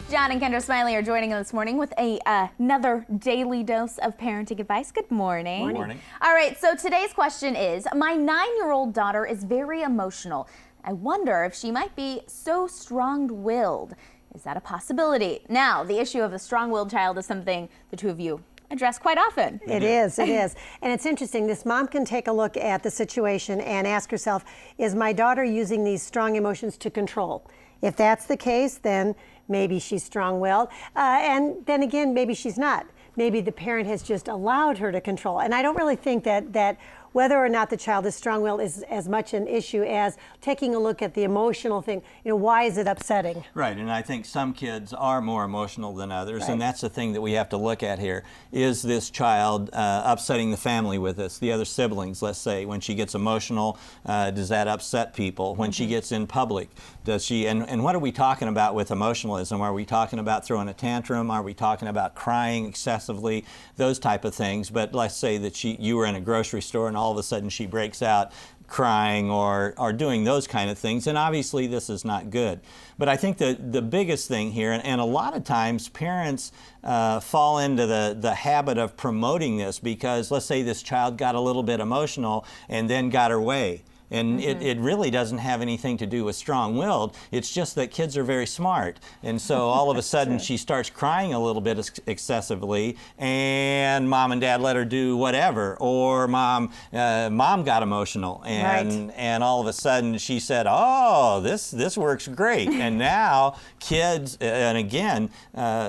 John and Kendra Smiley are joining us this morning with another daily dose of parenting advice. Good morning. Good morning. All right, so today's question is, my 9-year-old daughter is very emotional. I wonder if she might be so strong-willed. Is that a possibility? Now, the issue of the strong-willed child is something the two of you address quite often. It is. And it's interesting, this mom can take a look at the situation and ask herself, is my daughter using these strong emotions to control? If that's the case, then maybe she's strong-willed. And then again, maybe she's not. Maybe the parent has just allowed her to control. And I don't really think that whether or not the child is strong-willed is as much an issue as taking a look at the emotional thing. You know, why is it upsetting? Right, and I think some kids are more emotional than others, right. And that's the thing that we have to look at here. Is this child upsetting the family with us, the other siblings, let's say? When she gets emotional, does that upset people? When she gets in public, does she, and what are we talking about with emotionalism? Are we talking about throwing a tantrum? Are we talking about crying excessively? Those type of things. But let's say that you were in a grocery store and all of a sudden she breaks out crying or doing those kind of things, and obviously this is not good. But I think the biggest thing here, and a lot of times parents fall into the habit of promoting this because let's say this child got a little bit emotional and then got her way. And it really doesn't have anything to do with strong-willed. It's just that kids are very smart. And so all of a sudden she starts crying a little bit excessively, and mom and dad let her do whatever. Or mom got emotional, and all of a sudden she said, oh, this works great. And now kids, and again,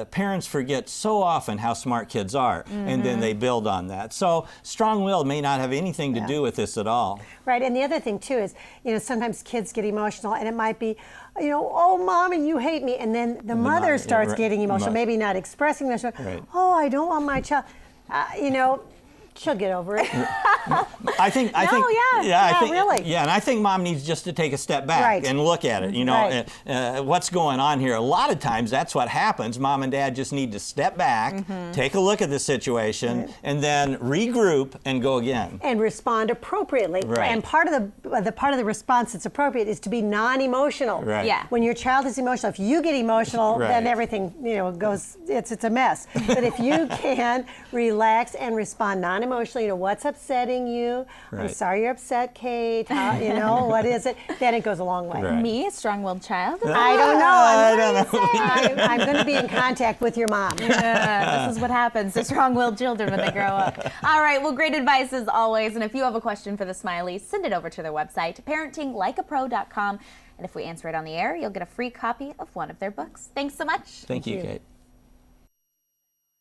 parents forget so often how smart kids are, and then they build on that. So strong-willed may not have anything to do with this at all. Right, and the other thing too is, you know, sometimes kids get emotional and it might be, you know, oh, mommy, you hate me. And then the mother starts getting emotional, maybe not expressing this. Right. Oh, I don't want my child, you know, she'll get over it. I think, really. Yeah, and I think mom needs just to take a step back and look at it. You know, what's going on here? A lot of times that's what happens. Mom and dad just need to step back, take a look at the situation, and then regroup and go again. And respond appropriately. Right. And part of the response that's appropriate is to be non-emotional. Right. Yeah. When your child is emotional, if you get emotional, then everything, you know, goes. It's a mess. But if you can relax and respond non-emotionally, you know, what's upsetting you? I'm sorry you're upset, Kate. How, you know, what is it? Then it goes a long way. Right. Me, a strong-willed child? I don't know. I'm going to be in contact with your mom. This is what happens to strong-willed children when they grow up. All right, well, great advice as always. And if you have a question for the Smileys, send it over to their website, parentinglikeapro.com. And if we answer it on the air, you'll get a free copy of one of their books. Thanks so much. Thank you, Kate.